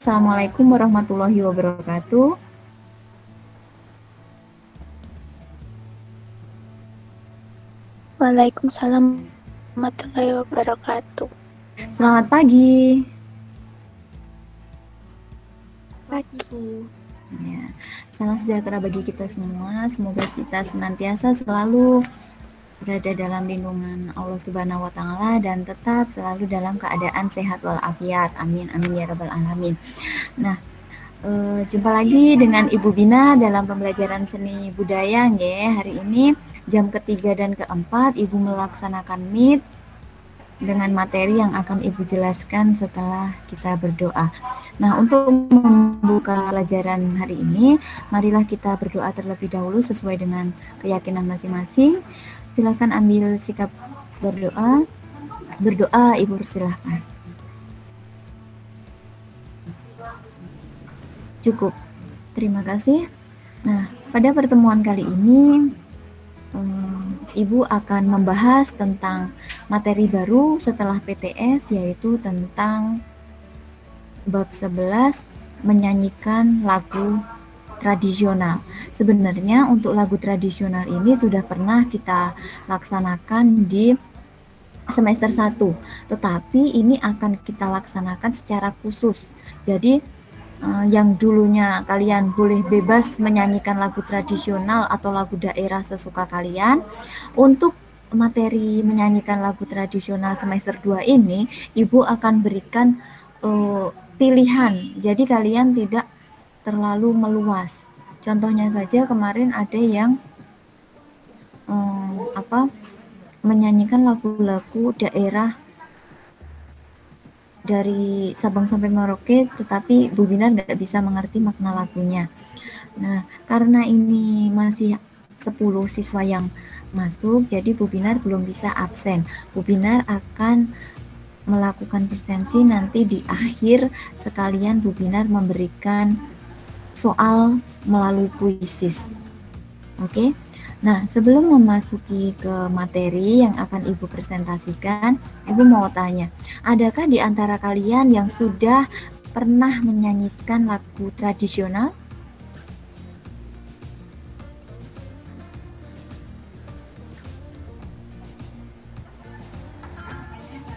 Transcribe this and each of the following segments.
Assalamualaikum warahmatullahi wabarakatuh. Waalaikumsalam warahmatullahi wabarakatuh. Selamat pagi. Pagi. Ya, salam sejahtera bagi kita semua. Semoga kita senantiasa selalu berada dalam lindungan Allah Subhanahu wa taala dan tetap selalu dalam keadaan sehat walafiat. Amin amin ya rabbal alamin. Nah, jumpa lagi dengan Ibu Bina dalam pembelajaran seni budaya nggih. Hari ini jam ketiga dan keempat Ibu melaksanakan meet dengan materi yang akan Ibu jelaskan setelah kita berdoa. Nah, untuk membuka pelajaran hari ini, marilah kita berdoa terlebih dahulu sesuai dengan keyakinan masing-masing. Silakan ambil sikap berdoa. Berdoa, Ibu persilahkan. Cukup. Terima kasih. Nah, pada pertemuan kali ini Ibu akan membahas tentang materi baru setelah PTS, yaitu tentang bab 11 menyanyikan lagu tradisional. Sebenarnya untuk lagu tradisional ini sudah pernah kita laksanakan di semester 1, tetapi ini akan kita laksanakan secara khusus. Jadi yang dulunya kalian boleh bebas menyanyikan lagu tradisional atau lagu daerah sesuka kalian, untuk materi menyanyikan lagu tradisional semester 2 ini Ibu akan berikan pilihan, jadi kalian tidak terlalu meluas. Contohnya saja kemarin ada yang menyanyikan lagu-lagu daerah dari Sabang sampai Merauke, tetapi Bu Binar nggak bisa mengerti makna lagunya. Nah, karena ini masih 10 siswa yang masuk, jadi Bu Binar belum bisa absen. Bu Binar akan melakukan presensi nanti di akhir, sekalian Bu Binar memberikan soal melalui kuisis. Oke? Nah, sebelum memasuki ke materi yang akan Ibu presentasikan, Ibu mau tanya, adakah di antara kalian yang sudah pernah menyanyikan lagu tradisional?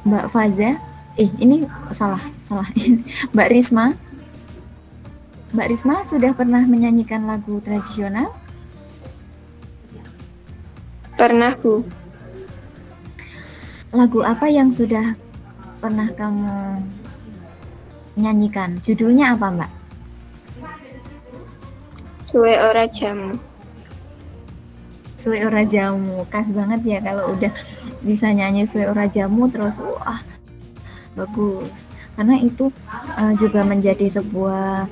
Mbak Faza? Ini salah. Mbak Risma? Mbak Risma sudah pernah menyanyikan lagu tradisional? Pernah, Bu. Lagu apa yang sudah pernah kamu nyanyikan? Judulnya apa, Mbak? Suwe ora jamu. Suwe ora jamu. Khas banget ya kalau udah bisa nyanyi Suwe ora jamu terus wah, bagus. Karena itu juga menjadi sebuah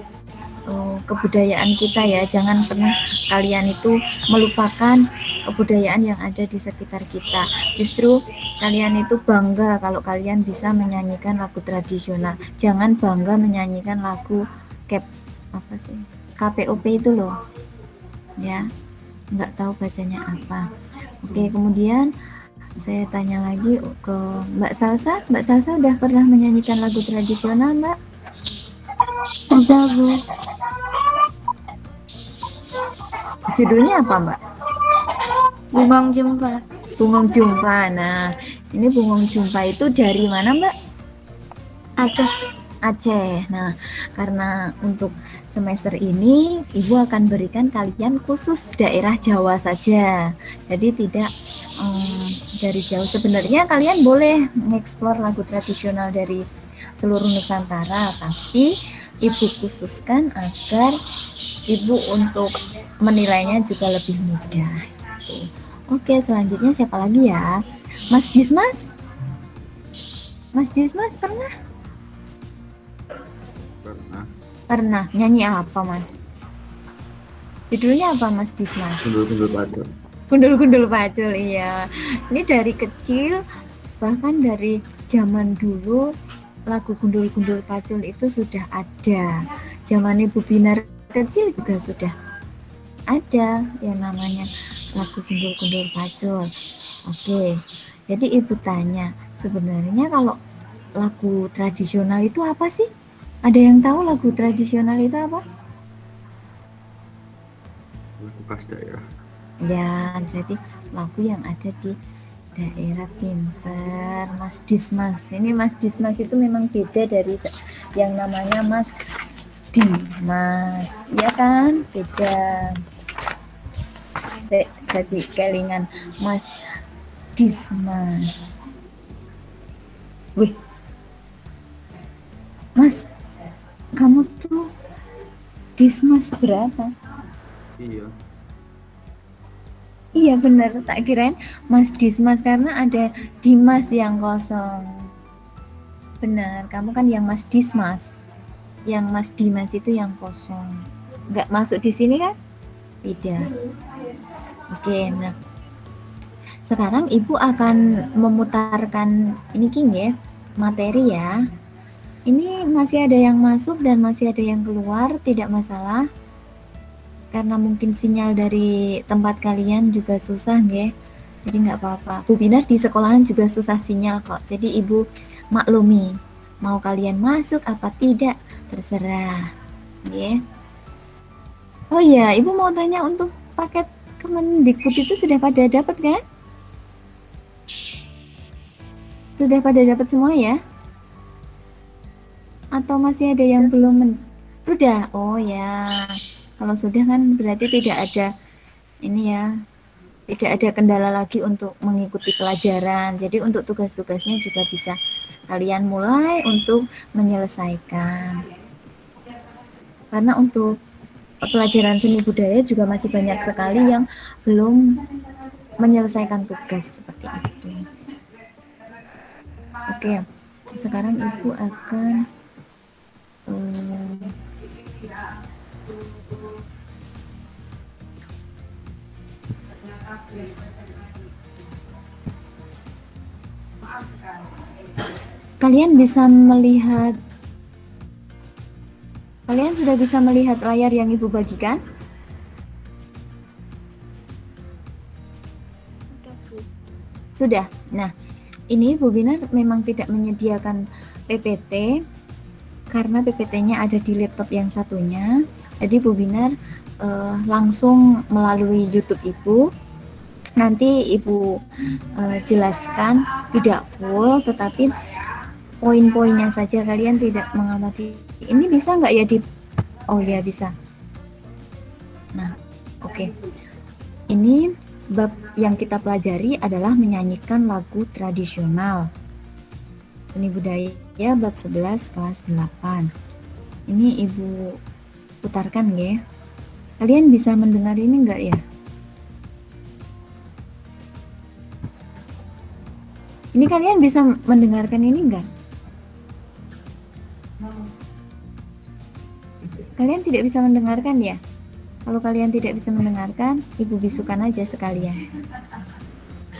kebudayaan kita ya. Jangan pernah kalian itu melupakan kebudayaan yang ada di sekitar kita. Justru kalian itu bangga kalau kalian bisa menyanyikan lagu tradisional. Jangan bangga menyanyikan lagu KPOP itu loh. Ya, nggak tahu bacanya apa. Oke, kemudian saya tanya lagi ke Mbak Salsa. Mbak Salsa udah pernah menyanyikan lagu tradisional, Mbak? Udah, Bu. Judulnya apa, Mbak? Bungong Jumpa. Bungong Jumpa. Nah, ini Bungong Jumpa itu dari mana, Mbak? Aceh. Aceh. Nah, karena untuk semester ini Ibu akan berikan kalian khusus daerah Jawa saja. Jadi tidak dari jauh. Sebenarnya kalian boleh mengeksplor lagu tradisional dari seluruh Nusantara, tapi Ibu khususkan agar Ibu untuk menilainya juga lebih mudah gitu. Oke, selanjutnya siapa lagi ya? Mas Dismas? Mas Dismas pernah? Pernah. Nyanyi apa, Mas? Judulnya apa, Mas Dismas? Gundul-gundul pacul. Gundul-gundul pacul, iya. Ini dari kecil, bahkan dari zaman dulu lagu gundul-gundul pacul itu sudah ada. Zaman Ibu Binar kecil juga sudah ada yang namanya lagu gundul-gundul pacul. Oke, jadi Ibu tanya, sebenarnya kalau lagu tradisional itu apa sih? Ada yang tahu lagu tradisional itu apa? Lagu khas daerah. Ya, jadi lagu yang ada di daerah. Pinter, Mas Dismas. Ini Mas Dismas itu memang beda dari yang namanya Mas Dimas, ya kan? Beda. Jadi kelingan Mas Dismas. Wih, Mas, kamu tuh Dismas berapa? Iya. Iya bener, tak kirain Mas Dismas karena ada Dimas yang kosong. Bener, kamu kan yang Mas Dismas. Yang Mas Dimas itu yang kosong. Nggak masuk di sini kan? Tidak. Oke, nah sekarang Ibu akan memutarkan ini King ya, materi ya. Ini masih ada yang masuk dan masih ada yang keluar, tidak masalah. Karena mungkin sinyal dari tempat kalian juga susah ya. Jadi nggak apa-apa. Bu Binar di sekolahan juga susah sinyal kok. Jadi Ibu maklumi. Mau kalian masuk apa tidak, terserah. Ya. Oh iya, Ibu mau tanya untuk paket Kemendikbud itu sudah pada dapat kan? Sudah pada dapat semua ya? Atau masih ada yang belum? Sudah? Oh ya. Kalau sudah kan berarti tidak ada ini ya. Tidak ada kendala lagi untuk mengikuti pelajaran. Jadi untuk tugas-tugasnya juga bisa kalian mulai untuk menyelesaikan. Karena untuk pelajaran seni budaya juga masih banyak sekali yang belum menyelesaikan tugas seperti itu. Oke, sekarang Ibu akan kalian sudah bisa melihat layar yang Ibu bagikan? Sudah. Nah, ini Bu Binar memang tidak menyediakan PPT karena PPT-nya ada di laptop yang satunya. Jadi Bu Binar langsung melalui YouTube Ibu. Nanti Ibu jelaskan tidak full, tetapi poin-poinnya saja, kalian tidak mengamati. Ini bisa nggak ya di? Oh ya bisa. Nah, oke. Ini bab yang kita pelajari adalah menyanyikan lagu tradisional seni budaya bab 11 kelas 8. Ini Ibu putarkan ya. Kalian bisa mendengar ini enggak ya? Ini kalian bisa mendengarkan ini enggak? Kalian tidak bisa mendengarkan ya? Kalau kalian tidak bisa mendengarkan, Ibu bisukan aja sekalian.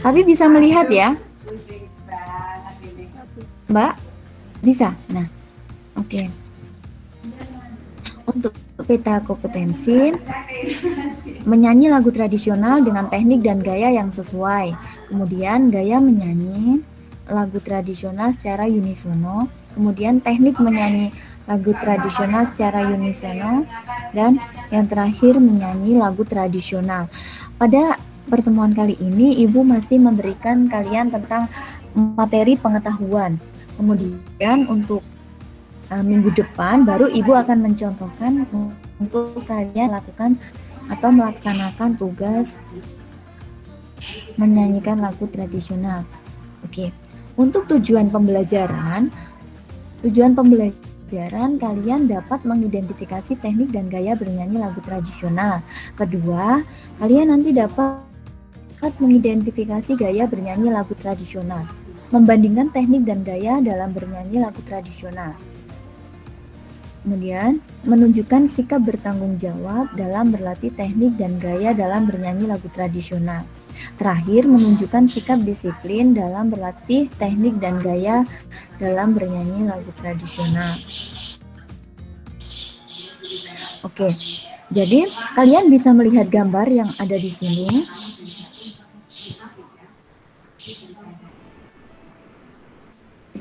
Tapi bisa melihat ya? Mbak? Bisa? Nah, oke. Untuk peta kompetensi, menyanyi lagu tradisional dengan teknik dan gaya yang sesuai. Kemudian gaya menyanyi lagu tradisional secara unisono. Kemudian teknik menyanyi lagu tradisional secara unisono. Dan yang terakhir menyanyi lagu tradisional. Pada pertemuan kali ini Ibu masih memberikan kalian tentang materi pengetahuan. Kemudian untuk minggu depan baru Ibu akan mencontohkan untuk kalian lakukan atau melaksanakan tugas menyanyikan lagu tradisional. Oke. Untuk tujuan pembelajaran kalian dapat mengidentifikasi teknik dan gaya bernyanyi lagu tradisional. Kedua, kalian nanti dapat mengidentifikasi gaya bernyanyi lagu tradisional, membandingkan teknik dan gaya dalam bernyanyi lagu tradisional. Kemudian, menunjukkan sikap bertanggung jawab dalam berlatih teknik dan gaya dalam bernyanyi lagu tradisional. Terakhir, menunjukkan sikap disiplin dalam berlatih teknik dan gaya dalam bernyanyi lagu tradisional. Oke, jadi kalian bisa melihat gambar yang ada di sini.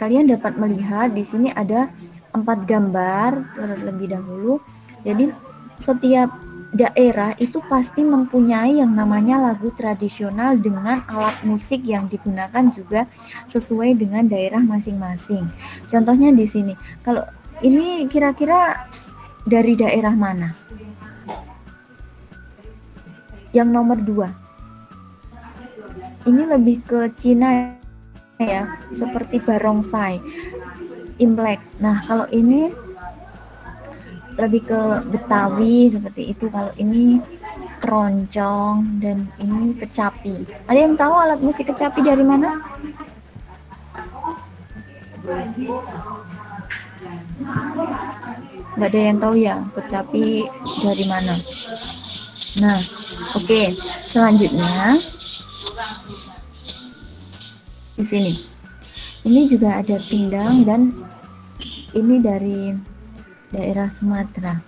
Kalian dapat melihat di sini ada 4 gambar terlebih dahulu. Jadi setiap daerah itu pasti mempunyai yang namanya lagu tradisional dengan alat musik yang digunakan juga sesuai dengan daerah masing-masing. Contohnya di sini. Kalau ini kira-kira dari daerah mana? Yang nomor 2. Ini lebih ke Cina ya, seperti barongsai, Imlek. Nah, kalau ini lebih ke Betawi seperti itu. Kalau ini keroncong dan ini kecapi. Ada yang tahu alat musik kecapi dari mana? Nggak ada yang tahu ya kecapi dari mana. Nah, oke. Selanjutnya di sini. Ini juga ada pindang dan ini dari daerah Sumatera.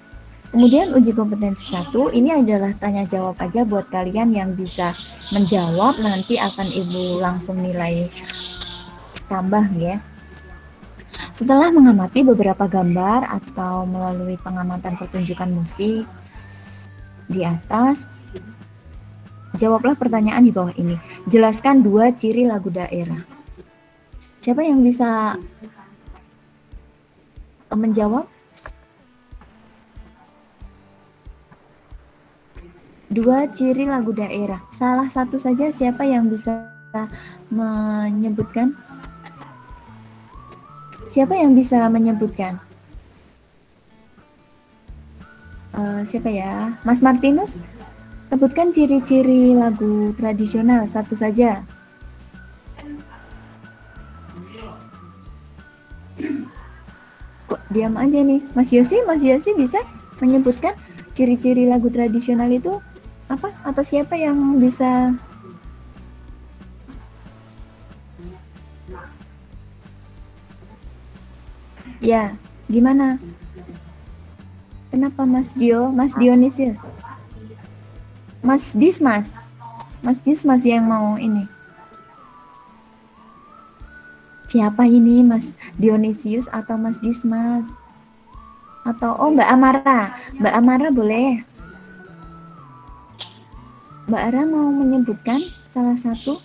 Kemudian uji kompetensi 1 ini adalah tanya jawab aja buat kalian yang bisa menjawab, nanti akan Ibu langsung nilai tambah ya. Setelah mengamati beberapa gambar atau melalui pengamatan pertunjukan musik di atas, jawablah pertanyaan di bawah ini. Jelaskan 2 ciri lagu daerah. Siapa yang bisa menjawab? 2 ciri lagu daerah. Salah satu saja, siapa yang bisa menyebutkan? Siapa yang bisa menyebutkan? Siapa ya? Mas Martinus? Sebutkan ciri-ciri lagu tradisional, satu saja. Kok diam aja nih? Mas Yosi bisa menyebutkan ciri-ciri lagu tradisional itu apa? Atau siapa yang bisa? Ya, gimana? Kenapa Mas Dionisius? Mas Dismas yang mau ini. Siapa ini, Mas Dionisius atau Mas Dismas? Atau Mbak Amara? Mbak Amara boleh. Mbak Ara mau menyebutkan salah satu?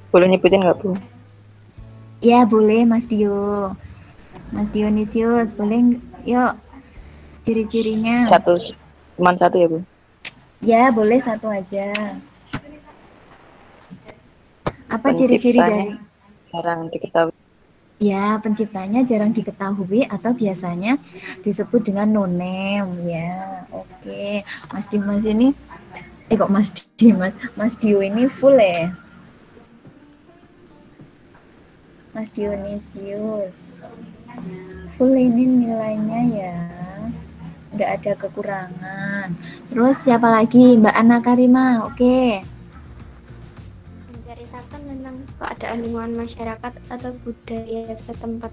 Boleh nyebutin nggak, Bu? Ya, boleh Mas Dio. Mas Dionisius, boleh yuk ciri-cirinya. Cuman satu ya, Bu? Ya, boleh satu aja. Apa ciri-ciri dari? Jarang diketahui. Ya, penciptanya jarang diketahui atau biasanya disebut dengan no name ya. Oke, Mas Dimas ini kok Mas Dimas, Mas Dio ini full ya. Mas Dionisius full ini nilainya ya, nggak ada kekurangan. Terus siapa lagi? Mbak Ana Karima. Oke. Menceritakan tentang keadaan lingkungan masyarakat atau budaya setempat.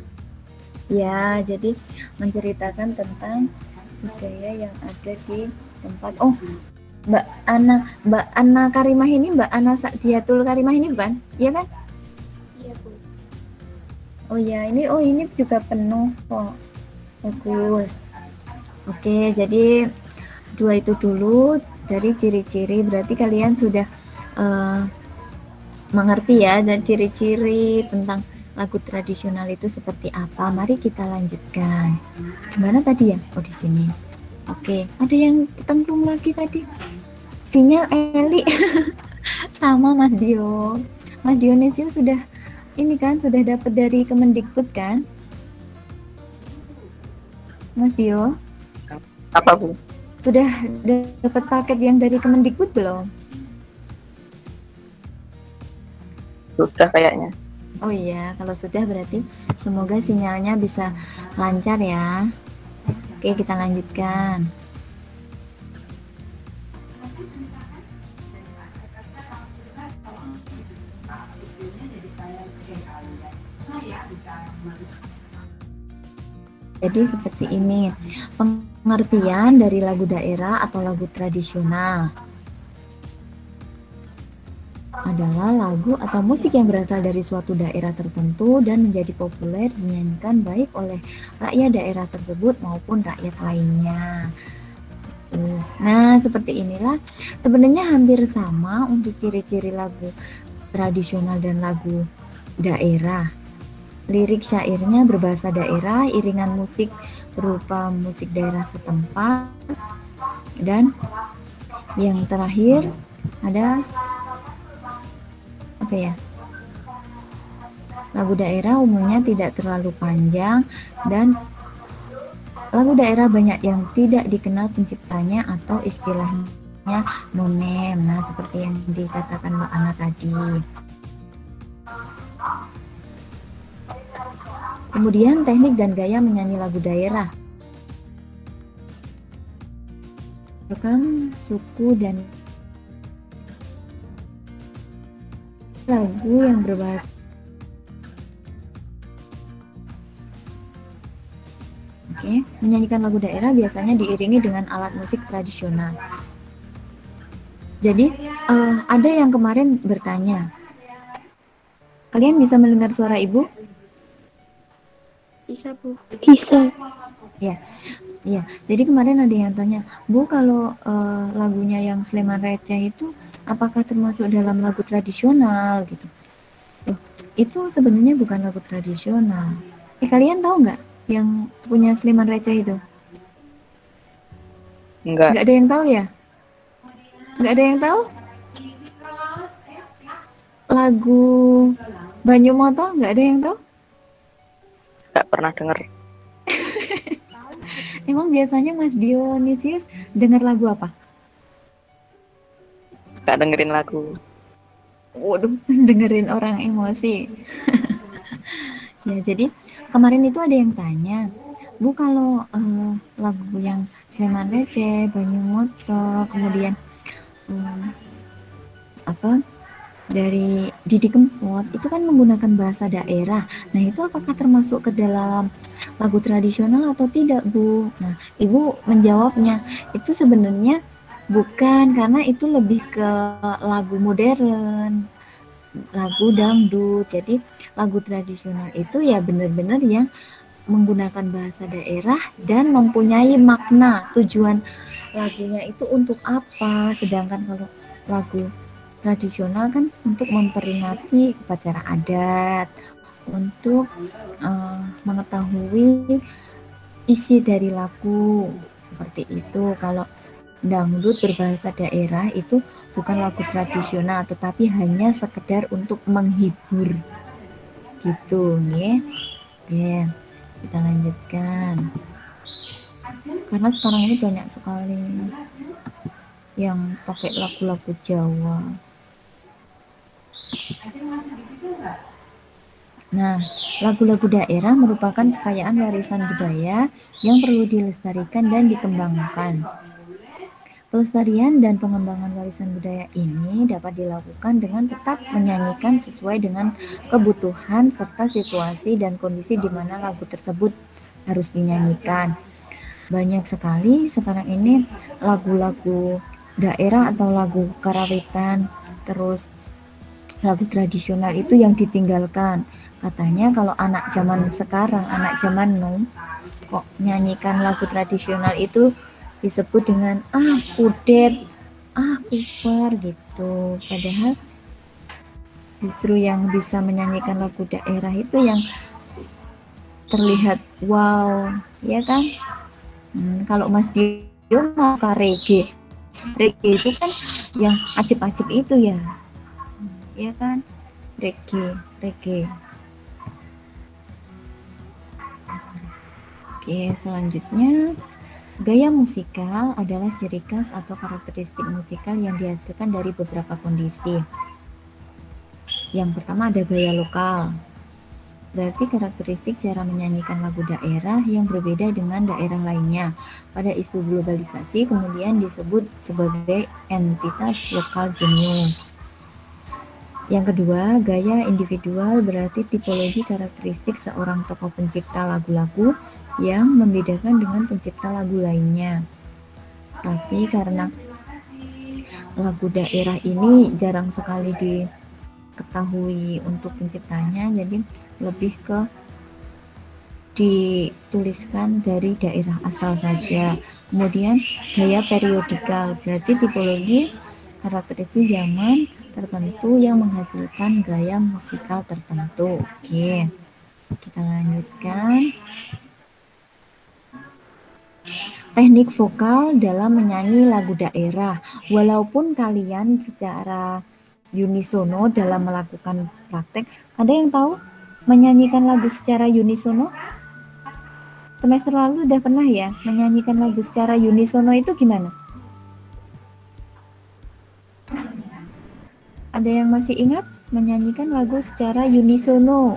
Ya, jadi menceritakan tentang budaya yang ada di tempat. Oh, Mbak Ana Karimah ini, Mbak Ana Sakdiatul Karimah ini bukan? Iya kan? Iya, Bu. Oh ya, ini juga penuh kok. Bagus. Oke, jadi 2 itu dulu dari ciri-ciri. Berarti kalian sudah mengerti ya, dan ciri-ciri tentang lagu tradisional itu seperti apa. Mari kita lanjutkan. Mana tadi ya? Oh, di sini. Oke, ada yang tentung lagi tadi. Sinyal Eli. Sama Mas Dio. Mas Dionisio sudah ini kan, sudah dapat dari Kemendikbud kan? Mas Dio? Apa, Bu? Sudah dapat paket yang dari Kemendikbud belum? Sudah kayaknya. Oh iya, kalau sudah berarti semoga sinyalnya bisa lancar ya. Oke, kita lanjutkan. Jadi seperti ini pengertian dari lagu daerah atau lagu tradisional. adalah lagu atau musik yang berasal dari suatu daerah tertentu dan menjadi populer dinyanyikan baik oleh rakyat daerah tersebut maupun rakyat lainnya. Nah, seperti inilah sebenarnya hampir sama untuk ciri-ciri lagu tradisional dan lagu daerah. Lirik syairnya berbahasa daerah, iringan musik berupa musik daerah setempat, dan yang terakhir ada apa ya? Lagu daerah umumnya tidak terlalu panjang dan lagu daerah banyak yang tidak dikenal penciptanya atau istilahnya no-name. Nah, seperti yang dikatakan Mbak Ana tadi. Kemudian teknik dan gaya menyanyi lagu daerah. Rekam suku dan lagu yang berbahasa menyanyikan lagu daerah biasanya diiringi dengan alat musik tradisional. Jadi ada yang kemarin bertanya, kalian bisa mendengar suara ibu? Bisa, Bu. Bisa. Ya, ya. Jadi kemarin ada yang tanya, Bu, kalau lagunya yang Sleman Receh itu apakah termasuk dalam lagu tradisional gitu? Itu sebenarnya bukan lagu tradisional. Kalian tahu nggak yang punya Sleman Receh itu? Enggak. Nggak ada yang tahu ya? Nggak ada yang tahu? Lagu Banyumoto nggak ada yang tahu? Enggak pernah dengar. Emang biasanya Mas Dionisius dengar lagu apa? Enggak dengerin lagu. Waduh, dengerin orang emosi. Ya, jadi kemarin itu ada yang tanya, Bu, kalau lagu yang Sleman Receh, Banyumoto, kemudian dari Didi Kempot itu kan menggunakan bahasa daerah. Nah, itu apakah termasuk ke dalam lagu tradisional atau tidak, Bu? Nah, Ibu menjawabnya, itu sebenarnya bukan, karena itu lebih ke lagu modern, lagu dangdut. Jadi lagu tradisional itu ya benar-benar yang menggunakan bahasa daerah dan mempunyai makna, tujuan lagunya itu untuk apa. Sedangkan kalau lagu tradisional kan untuk memperingati upacara adat, untuk mengetahui isi dari lagu, seperti itu. Kalau dangdut berbahasa daerah itu bukan lagu tradisional, tetapi hanya sekedar untuk menghibur gitu ya. Oke, kita lanjutkan, karena sekarang ini banyak sekali yang pakai lagu-lagu Jawa. Nah, lagu-lagu daerah merupakan kekayaan warisan budaya yang perlu dilestarikan dan dikembangkan. Pelestarian dan pengembangan warisan budaya ini dapat dilakukan dengan tetap menyanyikan sesuai dengan kebutuhan serta situasi dan kondisi di mana lagu tersebut harus dinyanyikan. Banyak sekali sekarang ini lagu-lagu daerah atau lagu karawitan, terus lagu tradisional itu yang ditinggalkan. Katanya kalau anak zaman sekarang, anak zaman now, kok nyanyikan lagu tradisional itu disebut dengan kudet, kuper gitu. Padahal justru yang bisa menyanyikan lagu daerah itu yang terlihat wow, ya kan? Kalau Mas Dio mau reggae itu kan yang acip-acip itu ya. Ya kan, reggae. Oke, selanjutnya gaya musikal adalah ciri khas atau karakteristik musikal yang dihasilkan dari beberapa kondisi. Yang pertama ada gaya lokal, berarti karakteristik cara menyanyikan lagu daerah yang berbeda dengan daerah lainnya. Pada isu globalisasi kemudian disebut sebagai entitas lokal jenius. Yang kedua, gaya individual berarti tipologi karakteristik seorang tokoh pencipta lagu-lagu yang membedakan dengan pencipta lagu lainnya. Tapi karena lagu daerah ini jarang sekali ketahui untuk penciptanya, jadi lebih ke dituliskan dari daerah asal saja. Kemudian gaya periodikal, berarti tipologi karakteristik zaman tertentu yang menghasilkan gaya musikal tertentu. Oke, kita lanjutkan. Teknik vokal dalam menyanyi lagu daerah. Walaupun kalian secara unisono dalam melakukan praktek, ada yang tahu menyanyikan lagu secara unisono? Semester lalu udah pernah ya menyanyikan lagu secara unisono itu gimana? Ada yang masih ingat menyanyikan lagu secara unisono?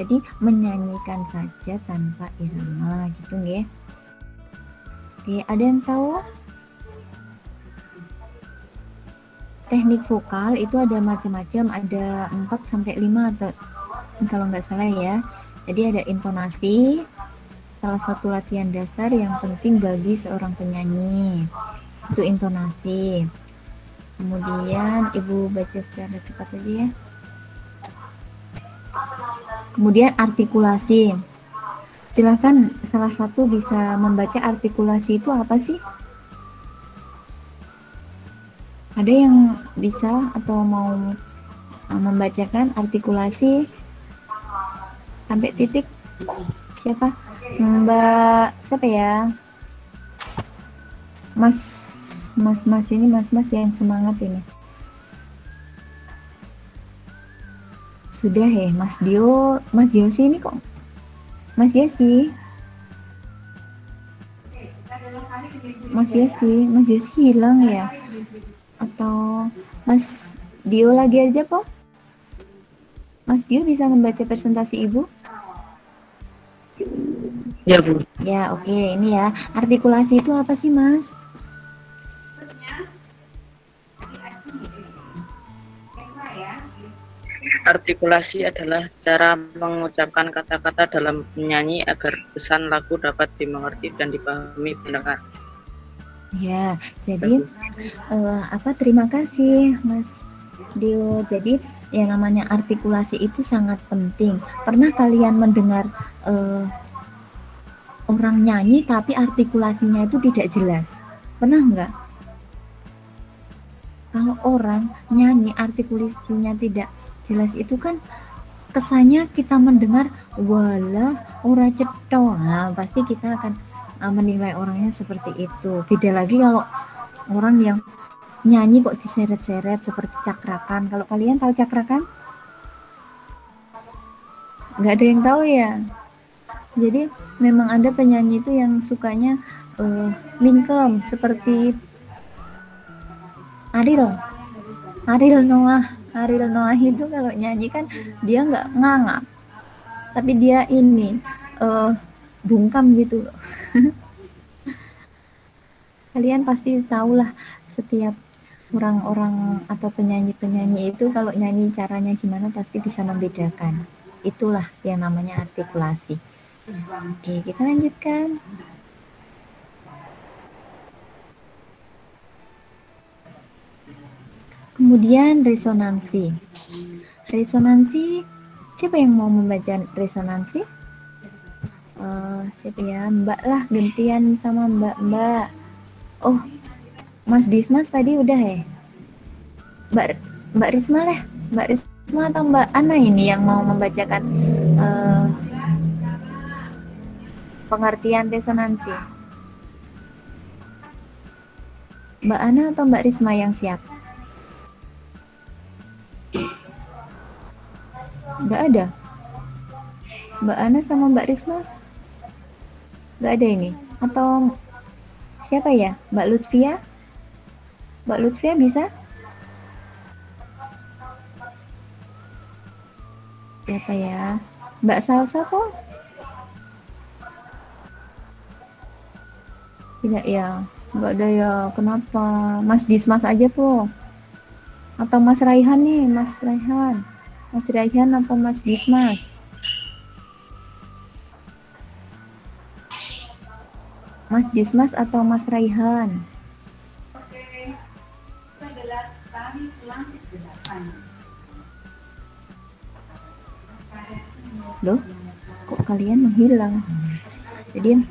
Jadi menyanyikan saja tanpa irama gitu nggih. Oke, ada yang tahu? Teknik vokal itu ada macam-macam, ada 4 sampai 5 atau kalau nggak salah ya. Jadi ada intonasi, salah satu latihan dasar yang penting bagi seorang penyanyi. Itu intonasi. Kemudian Ibu baca secara cepat aja ya. Kemudian artikulasi. Silahkan salah satu bisa membaca artikulasi itu apa sih? Ada yang bisa atau mau membacakan artikulasi sampai titik? Siapa? Mbak siapa ya? Mas ini mas yang semangat ini. Sudah ya, Mas Yosi ini kok. Mas Yosi hilang ya? Atau Mas Dio lagi aja kok? Mas Dio bisa membaca presentasi Ibu? Ya, Bu. Ya, oke. Ini ya, artikulasi itu apa sih, Mas? Artikulasi adalah cara mengucapkan kata-kata dalam menyanyi agar pesan lagu dapat dimengerti dan dipahami pendengar. Ya, jadi terima kasih Mas Dio. Jadi yang namanya artikulasi itu sangat penting. Pernah kalian mendengar orang nyanyi tapi artikulasinya itu tidak jelas? Pernah nggak? Kalau orang nyanyi artikulasinya tidak jelas itu kan kesannya kita mendengar wala ora cetho. Nah, pasti kita akan menilai orangnya seperti itu. Beda lagi kalau orang yang nyanyi kok diseret-seret seperti cakrakan. Kalau kalian tahu cakrakan? Nggak ada yang tahu ya. Jadi memang ada penyanyi itu yang sukanya mingkem seperti Ariel Noah itu kalau nyanyi kan dia nggak ngangak, tapi dia ini bungkam gitu loh. Kalian pasti tahulah setiap orang-orang atau penyanyi-penyanyi itu kalau nyanyi caranya gimana pasti bisa membedakan. Itulah yang namanya artikulasi. Oke, kita lanjutkan. Kemudian resonansi. Resonansi, siapa yang mau membaca resonansi? Siapa ya? Mbak lah, gantian sama Mbak. Oh, Mas Dismas tadi udah ya? Mbak Risma lah. Mbak Risma atau Mbak Ana ini yang mau membacakan pengertian resonansi? Mbak Ana atau Mbak Risma yang siap? Nggak ada. Mbak Ana sama Mbak Risma? Nggak ada ini. Atau siapa ya? Mbak Lutfia? Mbak Lutfia bisa? Siapa ya? Mbak Salsa kok? Tidak ya? Nggak ada ya? Kenapa? Mas Dismas aja po? Atau Mas Raihan nih? Mas Raihan? Mas Raihan apa Mas Dismas? Mas Dismas atau Mas Raihan? kok kalian menghilang. Jadi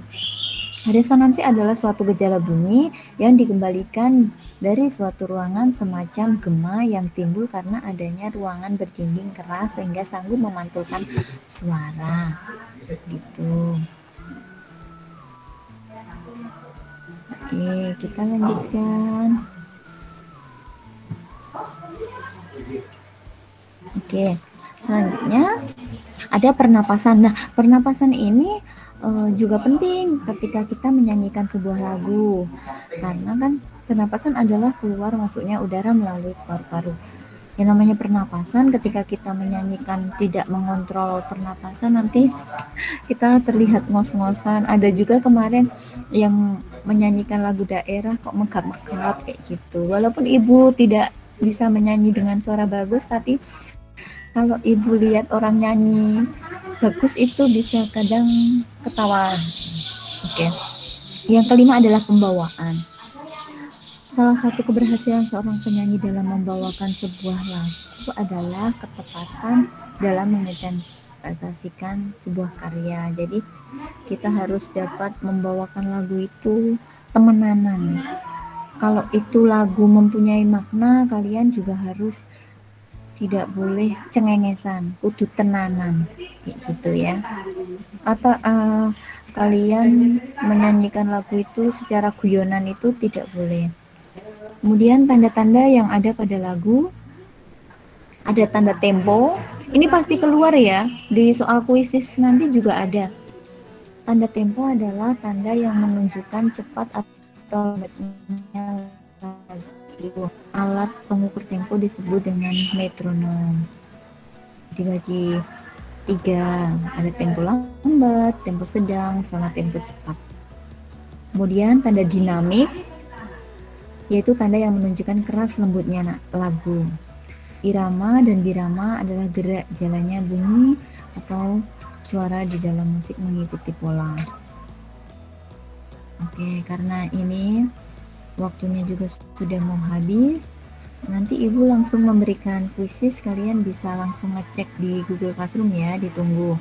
resonansi adalah suatu gejala bunyi yang dikembalikan dari suatu ruangan semacam gema yang timbul karena adanya ruangan berdinding keras sehingga sanggup memantulkan suara. Gitu. Oke, kita lanjutkan. Oke, selanjutnya ada pernapasan. Nah, pernapasan ini juga penting ketika kita menyanyikan sebuah lagu, karena kan pernapasan adalah keluar masuknya udara melalui paru-paru. Yang namanya pernapasan, ketika kita menyanyikan tidak mengontrol pernapasan, nanti kita terlihat ngos-ngosan. Ada juga kemarin yang menyanyikan lagu daerah kok megap-megap kayak gitu. Walaupun ibu tidak bisa menyanyi dengan suara bagus, tapi kalau ibu lihat orang nyanyi bagus itu bisa kadang ketawa. Oke. Yang kelima adalah pembawaan. Salah satu keberhasilan seorang penyanyi dalam membawakan sebuah lagu adalah ketepatan dalam menginterpretasikan sebuah karya. Jadi kita harus dapat membawakan lagu itu temenanan. Kalau itu lagu mempunyai makna, kalian juga harus tidak boleh cengengesan, kudu tenanan, kayak gitu ya. Atau kalian menyanyikan lagu itu secara guyonan itu tidak boleh. Kemudian tanda-tanda yang ada pada lagu, ada tanda tempo. Ini pasti keluar ya, di soal kuisis nanti juga ada. Tanda tempo adalah tanda yang menunjukkan cepat atau lambatnya lagu. Alat pengukur tempo disebut dengan metronom. Dibagi 3, ada tempo lambat, tempo sedang, sama tempo cepat. Kemudian tanda dinamik, yaitu tanda yang menunjukkan keras lembutnya lagu. Irama dan birama adalah gerak jalannya bunyi atau suara di dalam musik mengikuti pola. Oke, karena ini waktunya juga sudah mau habis, nanti ibu langsung memberikan kuisis, kalian bisa langsung ngecek di Google Classroom ya, ditunggu.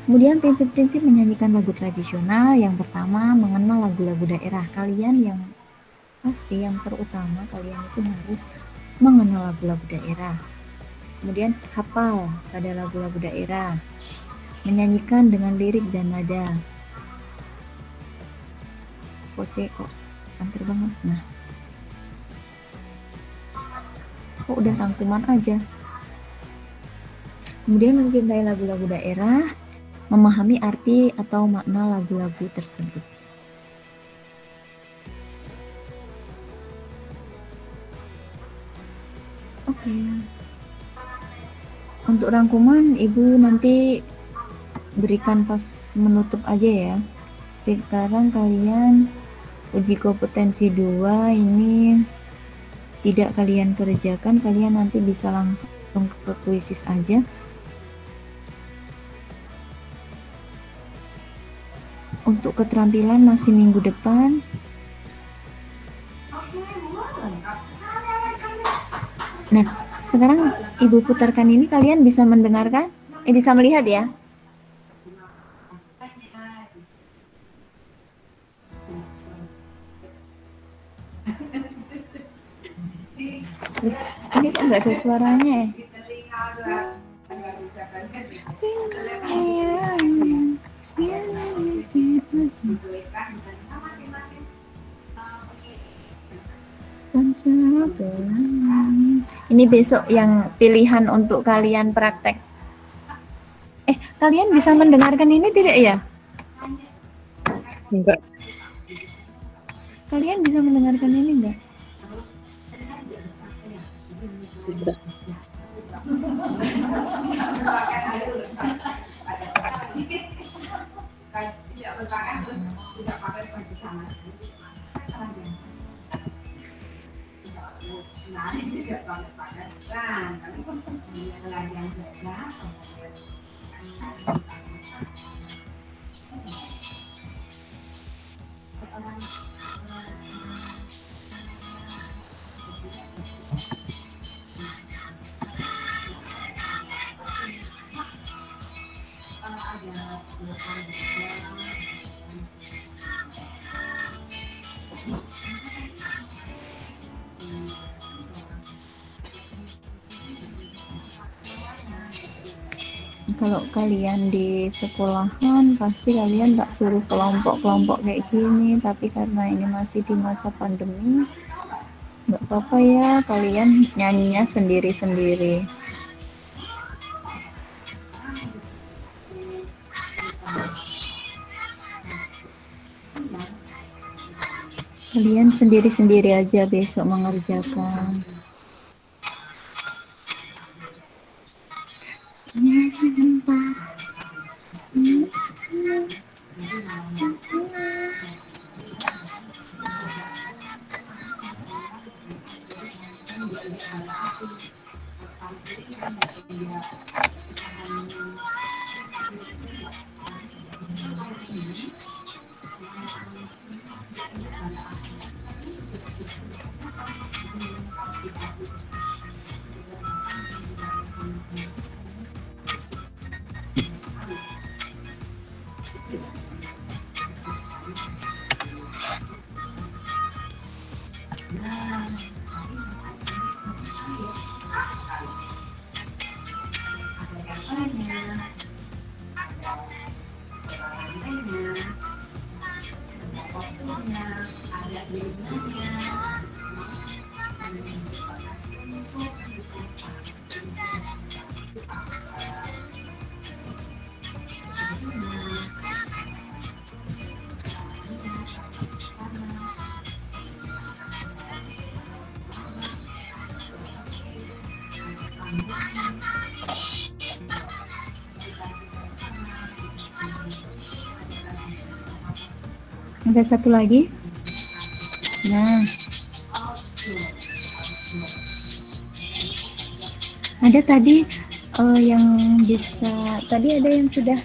Kemudian prinsip-prinsip menyanyikan lagu tradisional. Yang pertama, mengenal lagu-lagu daerah kalian. Yang pasti yang terutama kalian itu harus mengenal lagu-lagu daerah. Kemudian hafal pada lagu-lagu daerah, menyanyikan dengan lirik dan nada. Kok antar banget. Nah, kok udah rangkuman aja. Kemudian mencintai lagu-lagu daerah, memahami arti atau makna lagu-lagu tersebut. Oke. Untuk rangkuman ibu nanti berikan pas menutup aja ya. Sekarang kalian uji kompetensi 2 ini tidak kalian kerjakan, kalian nanti bisa langsung ke kuisis aja. Untuk keterampilan masih minggu depan. Nah, sekarang ibu putarkan ini, kalian bisa mendengarkan? Bisa melihat ya? Ini kok nggak ada suaranya ya? Ini besok yang pilihan untuk kalian praktek. Kalian bisa mendengarkan ini tidak ya? Enggak. Kalian bisa mendengarkan ini enggak? Bisa. Kalau kalian di sekolahan pasti kalian tak suruh kelompok-kelompok kayak gini, tapi karena ini masih di masa pandemi nggak apa-apa ya, kalian nyanyinya sendiri-sendiri. Kalian sendiri-sendiri aja besok mengerjakan. Ada satu lagi. Nah, ada tadi yang bisa, tadi ada yang sudah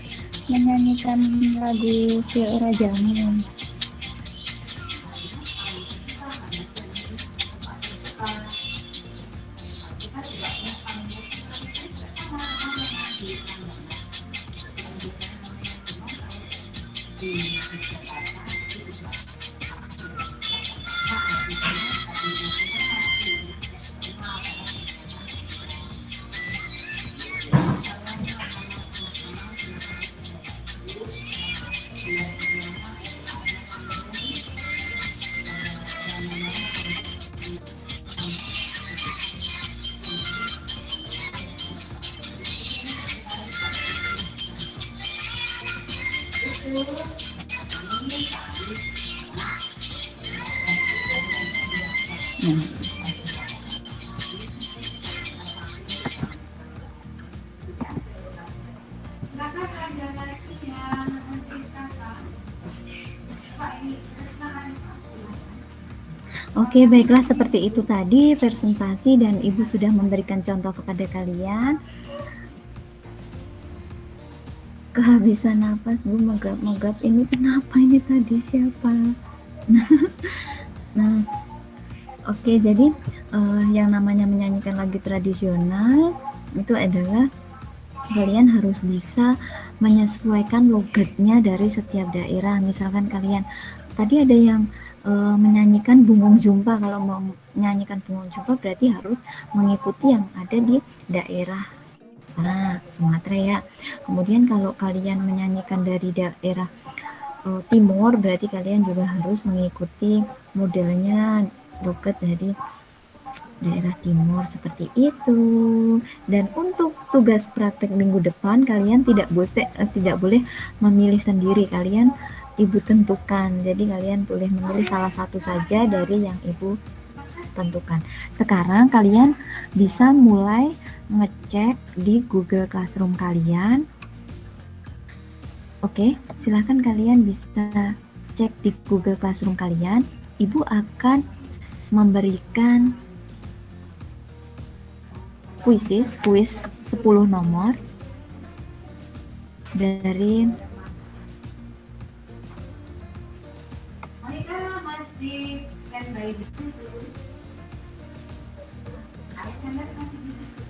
menyanyikan lagu Si Ora Jamu. Oke, baiklah, seperti itu tadi presentasi dan Ibu sudah memberikan contoh kepada kalian. Kehabisan napas, Bu, megap-megap. Ini kenapa ini tadi siapa? Nah, oke, jadi yang namanya menyanyikan lagu tradisional itu adalah kalian harus bisa menyesuaikan logatnya dari setiap daerah. Misalkan kalian tadi ada yang menyanyikan Bungung Jumpa. Kalau mau menyanyikan Bungung Jumpa berarti harus mengikuti yang ada di daerah sana, Sumatera ya. Kemudian kalau kalian menyanyikan dari daerah timur berarti kalian juga harus mengikuti modelnya logat dari daerah timur seperti itu. Dan untuk tugas praktek minggu depan kalian tidak boleh memilih sendiri, kalian Ibu tentukan. Jadi kalian boleh memilih salah satu saja dari yang Ibu tentukan. Sekarang kalian bisa mulai ngecek di Google Classroom kalian. Oke, silahkan kalian bisa cek di Google Classroom kalian. Ibu akan memberikan kuis 10 nomor dari masih standby di situ. Alexander masih di situ.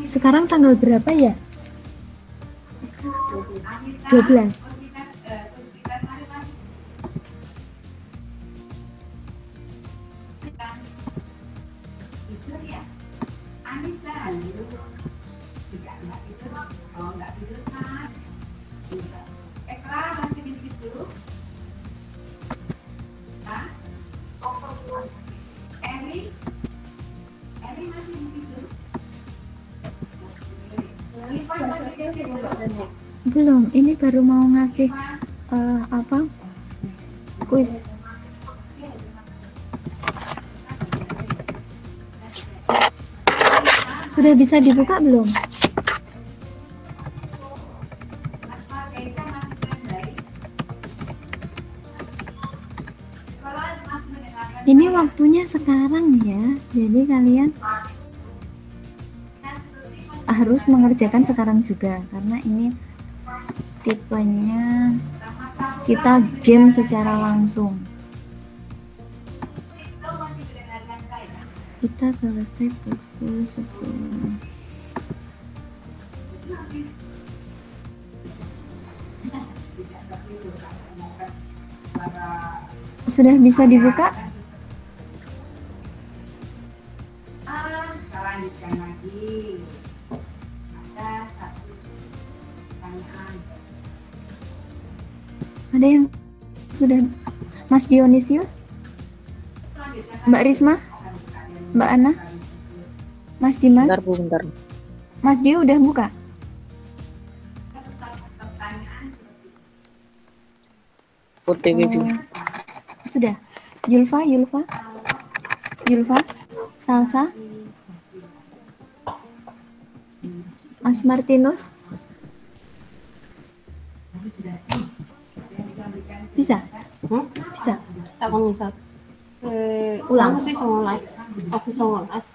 Sekarang tanggal berapa ya? 12. Belum, ini baru mau ngasih apa? Kuis. Sudah bisa dibuka belum? Ini waktunya sekarang ya, jadi kalian harus mengerjakan sekarang juga karena ini tipenya kita game secara langsung. Kita selesai pukul 10. Sudah bisa dibuka? Lanjutkan lagi. Ada satu pertanyaan. Ada yang sudah? Mas Dionisius? Mbak Risma? Mbak Ana? Mas Dimas? Bentar Bu, bentar. Mas Dio udah buka? OTW Bu. Sudah. Yulfa? Salsa? Mas Martinus? Bisa? Bisa. Tak bisa. Ulang. Aku sih sama live. Aku sama live.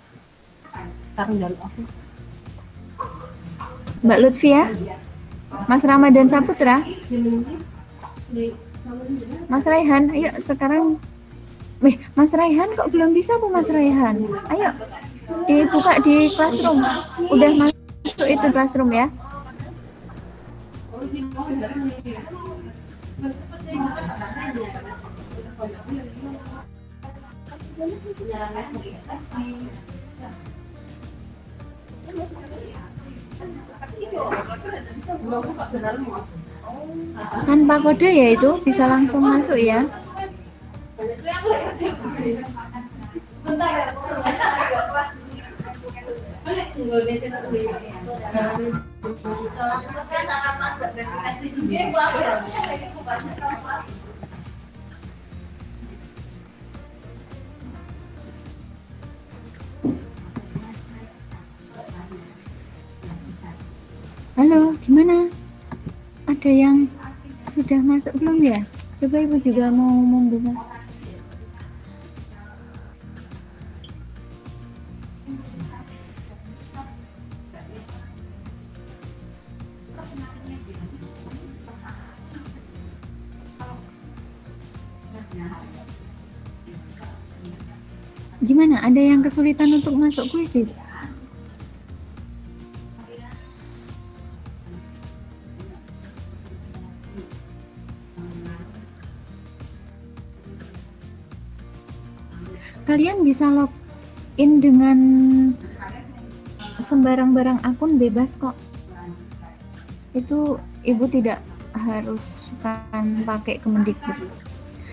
Sekarang jalur aku. Mbak Lutfi ya? Mas Ramadan Saputra? Mas Raihan, ayo sekarang. Mas Raihan kok belum bisa Bu Mas Raihan? Ayo dibuka di classroom. Udah masuk itu classroom ya? Tanpa kode ya itu bisa langsung masuk ya. Halo, gimana? Ada yang sudah masuk belum ya? Coba Ibu juga mau membuka. Gimana? Ada yang kesulitan untuk masuk kuisis? Kalian bisa login dengan sembarang akun, bebas kok. Itu Ibu tidak harus kan pakai Kemendikbud.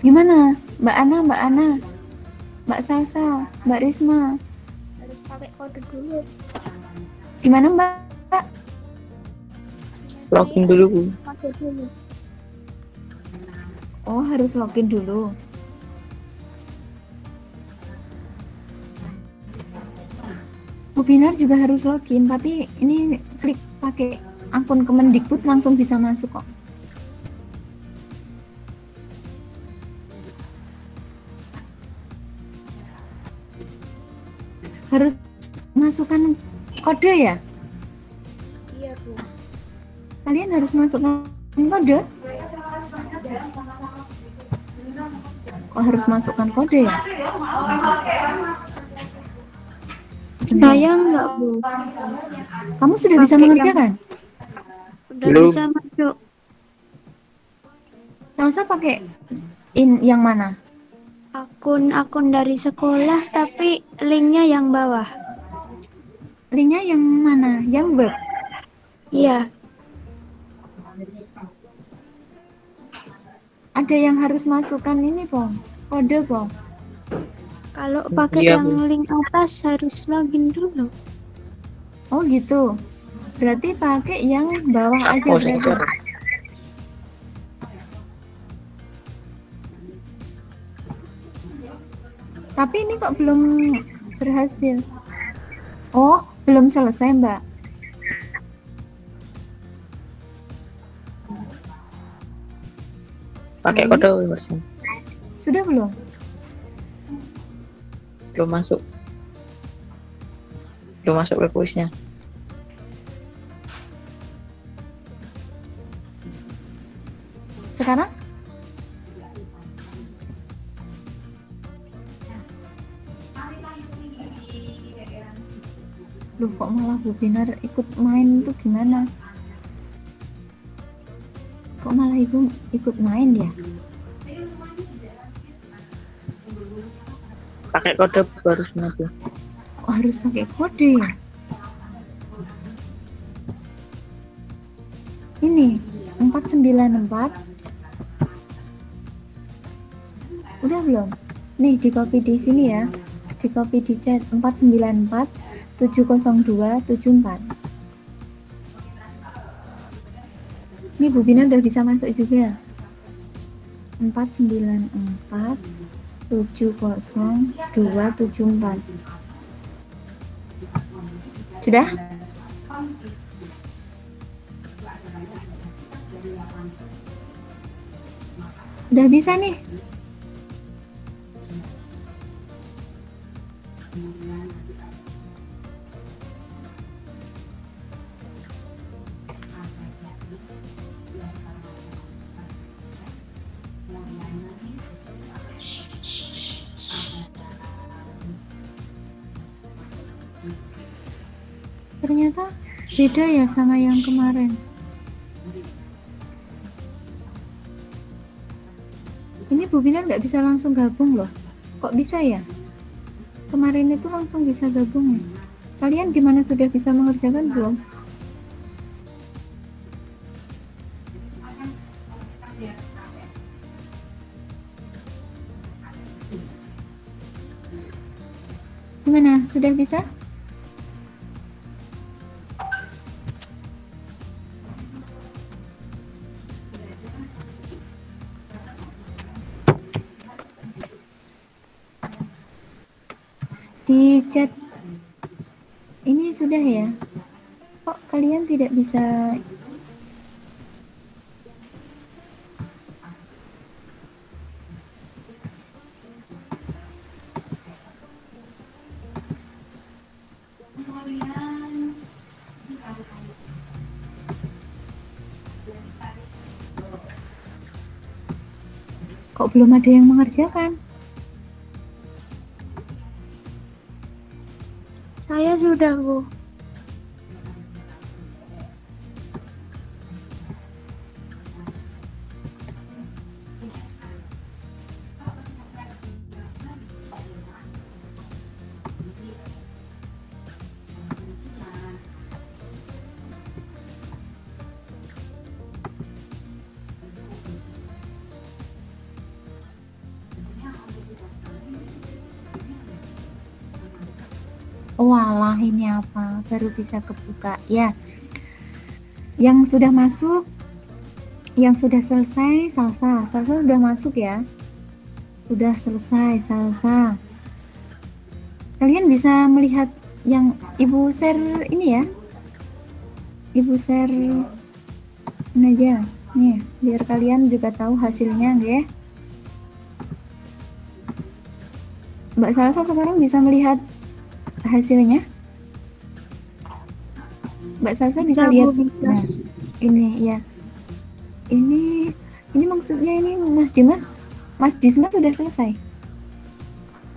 Gimana Mbak Ana, Mbak Salsa, Mbak Risma? Harus pakai kode dulu. Gimana Mbak? Login dulu Bu. Kode dulu. Oh, harus login dulu. Webinar juga harus login, tapi ini klik pakai akun Kemendikbud langsung bisa masuk kok. Harus masukkan kode ya? Iya Bu. Kalian harus masukkan kode? Kok harus masukkan kode ya? Saya enggak, Bu. Kamu sudah bisa Pakai mengerjakan? Udah Belum. bisa masuk. Salsa pakai yang mana? Akun dari sekolah, tapi linknya yang bawah. Linknya yang mana? Yang web? Iya, Ada yang harus masukkan ini, Pong. Kode, Pong. kalau pakai Iya, yang Bu. link atas harus login dulu. Oh gitu. Berarti pakai yang bawah aja Oh, berarti. sudah. Tapi ini kok belum berhasil. Oh, belum selesai, Mbak. Pakai Baik. kode versi. Sudah belum? Belum masuk. Belum masuk ke kuisnya. Sekarang? Loh, kok malah Bu Binar ikut main itu gimana? Kok malah Ibu ikut main ya? Pakai kode baru Bu. Kok harus pakai kode ya? Ini 494. Udah belum? Nih di copy di sini ya. Di copy di chat 494 702 74. Ini Bu Bina udah bisa masuk juga. 494 702 74. Sudah? Udah bisa nih. Ternyata beda ya sama yang kemarin. Ini Bu Binar nggak bisa langsung gabung loh. Kok bisa ya? Kemarin itu langsung bisa gabung ya. Kalian gimana, sudah bisa mengerjakan belum? Gimana? Sudah bisa? Di chat ini sudah ya? Kok kalian tidak bisa? Kok belum ada yang mengerjakan? Saya sudah, Bu. Walah, ini apa? Baru bisa kebuka ya. Yang sudah masuk, yang sudah selesai, Salsa sudah masuk ya. Udah selesai, Salsa. Kalian bisa melihat yang Ibu share ini ya. Ibu share ini aja. Nih, biar kalian juga tahu hasilnya ya. Mbak Salsa sekarang bisa melihat hasilnya. Mbak Salsa bisa Bisa, Bu, lihat. bisa. Nah, ini ya. Ini Ini maksudnya ini Mas Dismas sudah selesai?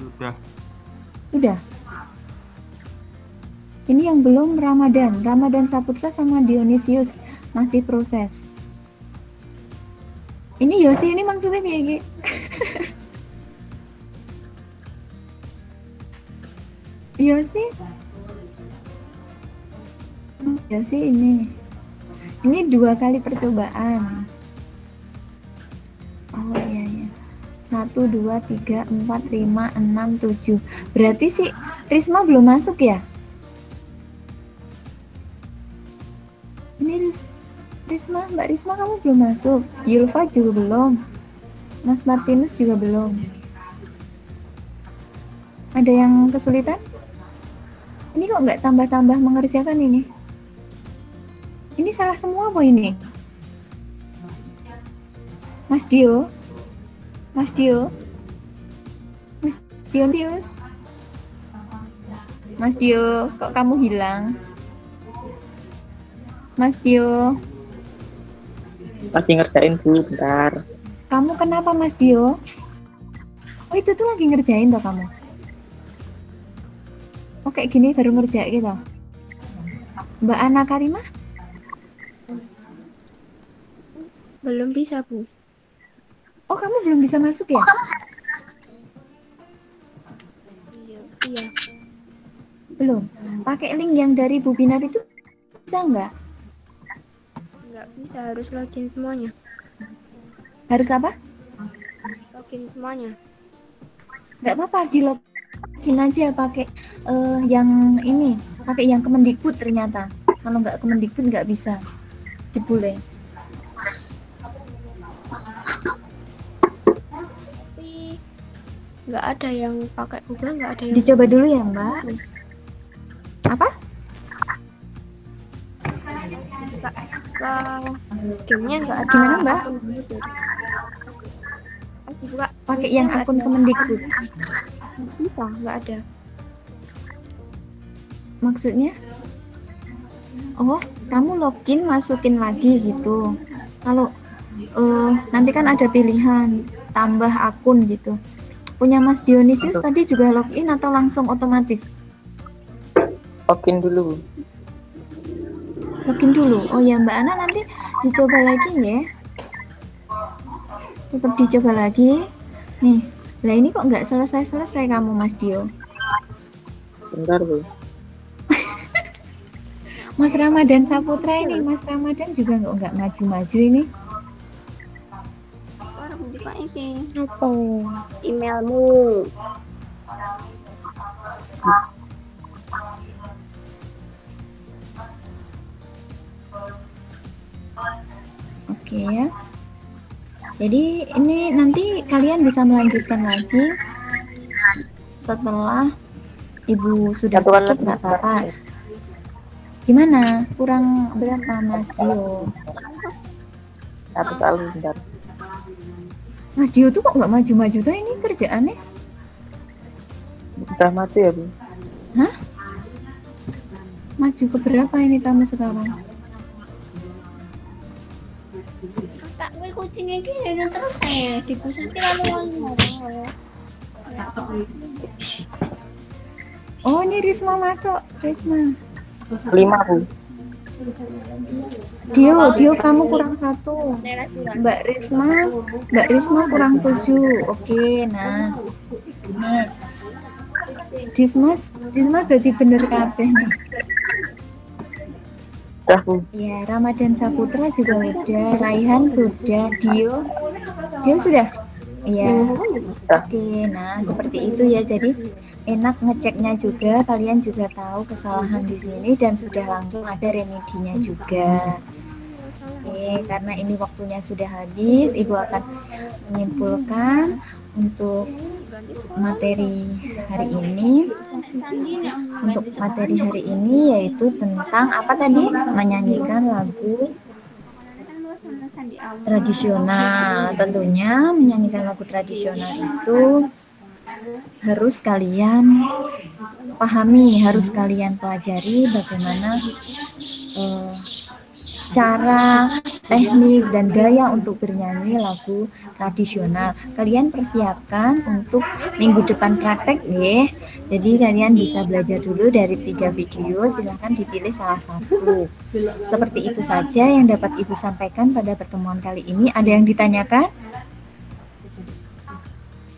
Sudah. Udah. Ini yang belum Ramadan Saputra sama Dionysius masih proses. Ini Yosi ini maksudnya kayak Yosi? Mas Yosi ini 2 kali percobaan. Oh iya. 1, 2, 3, 4, 5, 6, 7. Berarti si Risma belum masuk ya? Ini Risma, Mbak Risma kamu belum masuk. Yulfa juga belum. Mas Martinus juga belum. Ada yang kesulitan? Ini kok nggak tambah-tambah mengerjakan ini? Ini salah semua apa ini? Mas Dio? Mas Dionysius? Mas Dio, kok kamu hilang? Mas Dio? Masih ngerjain Bu, bentar. Kamu kenapa Mas Dio? Oh itu tuh lagi ngerjain toh kamu? Oh kayak gini baru ngerjain gitu. Mbak Ana Karimah? Belum bisa, Bu. Oh kamu belum bisa masuk ya? Iya. Belum. Pakai link yang dari Bu Binar itu bisa nggak? Nggak bisa, harus login semuanya. Harus apa? Login semuanya. Nggak apa-apa, di login aja pakai yang ini, pakai yang Kemendikbud ternyata. Kalau nggak Kemendikbud nggak bisa. Boleh. Tapi nggak ada yang pakai Google, nggak ada yang Dicoba dulu ya Mbak. Apa? ke gamenya nggak ada. Gimana, Mbak? akun Google. Pas dibuka Pakai yang nggak akun ada. Kemendikbud. Bisa, nggak ada. Maksudnya? Oh, kamu login masukin lagi gitu. Kalau nanti kan ada pilihan tambah akun gitu. Punya Mas Dionysius tadi juga login atau langsung otomatis? Login dulu. Login dulu. Oh ya Mbak Ana nanti dicoba lagi ya. Tetap dicoba lagi. Nih, lah ini kok nggak selesai kamu Mas Dio? Bentar Bu. Mas Ramadan Saputra ini, Mas Ramadan juga nggak maju-maju ini. Orang buka ini Apa? emailmu. Oke ya. Jadi ini nanti kalian bisa melanjutkan lagi setelah Ibu sudah tutup, nggak apa-apa. Gimana? Kurang berapa Mas Dio? Satu soal bentar. Mas Dio tuh kok nggak maju-maju tuh ini kerjaannya? Udah mati ya Bu? Hah? Maju ke berapa ini kamu sekarang? Tak gue kucing iki dan terus dipusati lalu Oh ini Risma masuk, Risma. 5 Bu. Dio kamu kurang 1. Mbak Risma kurang 7. Oke, nah. Nih. Dismas berarti bener kabeh nih. Udah Bu. Ya, Ramadan Saputra juga udah, Raihan sudah, Dio sudah. Iya. Oke, nah seperti itu ya. Jadi enak ngeceknya juga, kalian juga tahu kesalahan di sini dan sudah langsung ada remedinya juga. Oke, karena ini waktunya sudah habis, Ibu akan menyimpulkan untuk materi hari ini. Untuk materi hari ini yaitu tentang apa tadi? Menyanyikan lagu tradisional. Tentunya menyanyikan lagu tradisional itu harus kalian pahami, harus kalian pelajari bagaimana cara, teknik, dan gaya untuk bernyanyi lagu tradisional. Kalian persiapkan untuk minggu depan praktek ya. Jadi kalian bisa belajar dulu dari 3 video, silahkan dipilih salah satu. Seperti itu saja yang dapat Ibu sampaikan pada pertemuan kali ini. Ada yang ditanyakan?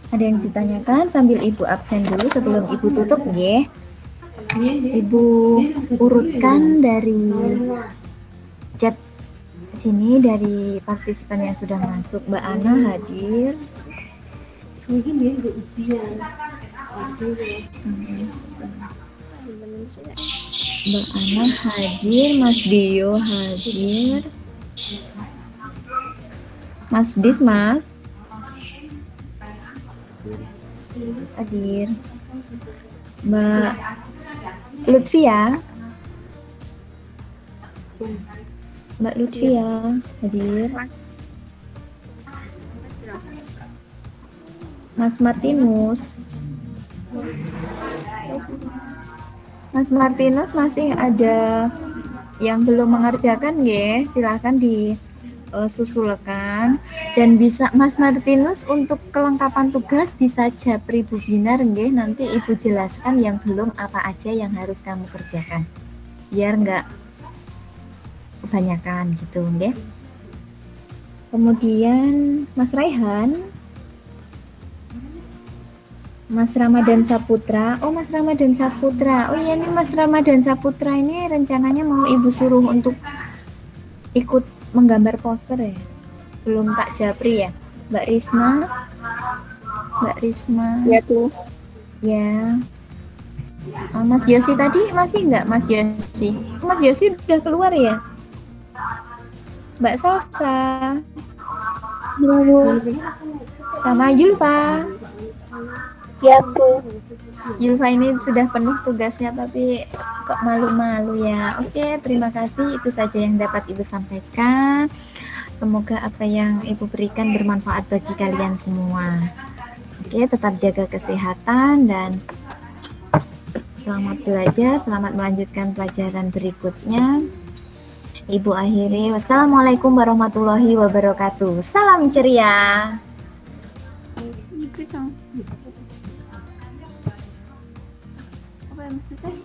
Ada yang ditanyakan sambil Ibu absen dulu sebelum Ibu tutup ya. Ibu urutkan dari chat sini dari partisipan yang sudah masuk. Mbak Ana hadir. Mbak Ana hadir, Mas Dio hadir. Mas Dis, Mas hadir. Mbak Lutfia, Mbak Lutfia hadir. Mas Martinus, Mas Martinus masih ada yang belum mengerjakan ya, silahkan disusulkan. Dan bisa Mas Martinus untuk kelengkapan tugas bisa japri webinar nggih, nanti Ibu jelaskan yang belum apa aja yang harus kamu kerjakan biar enggak kebanyakan gitu nggih. Kemudian Mas Raihan, Mas Ramadan Saputra. Oh, Mas Ramadan Saputra. Oh iya, ini Mas Ramadan Saputra ini rencananya mau Ibu suruh untuk ikut menggambar poster ya. Belum tak japri ya. Mbak Risma. Mbak Risma. Ya tuh. Ya. Mas Yosi tadi masih enggak, Mas Yosi? Mas Yosi udah keluar ya? Mbak Salsa. Sama Yulfa. Ya Bu. Yulfa ini sudah penuh tugasnya tapi kok malu-malu ya. Oke, terima kasih. Itu saja yang dapat Ibu sampaikan. Semoga apa yang Ibu berikan bermanfaat bagi kalian semua. Oke, tetap jaga kesehatan dan selamat belajar, selamat melanjutkan pelajaran berikutnya. Ibu akhiri, wassalamualaikum warahmatullahi wabarakatuh. Salam ceria.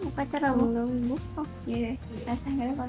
Upacara belum. Oh, iya. Saya